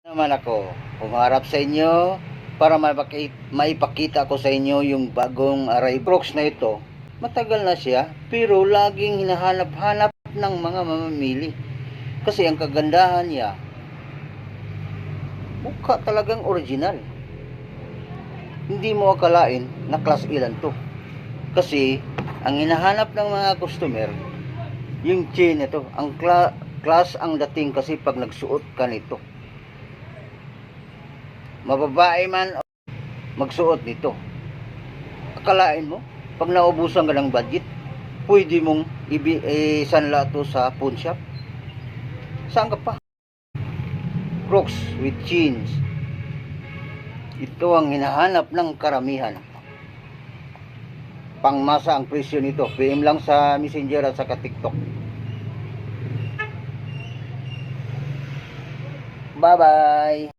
Naman ako humarap sa inyo para maipakita ko sa inyo yung bagong Aray Brooks na ito. Matagal na siya pero laging hinahanap-hanap ng mga mamamili kasi ang kagandahan niya, mukha talagang original. Hindi mo akalain na class ilan to kasi ang hinahanap ng mga customer yung chain nito. Ang class ang dating kasi pag nagsuot ka nito, mababae man magsuot nito. Akalain mo pag naubusan ka ng budget, pwede mong isanla to sa pawn shop. Saan ka pa? Crocs with chains, ito ang hinahanap ng karamihan. Pangmasa ang presyo nito. PM lang sa Messenger at saka TikTok. Bye bye.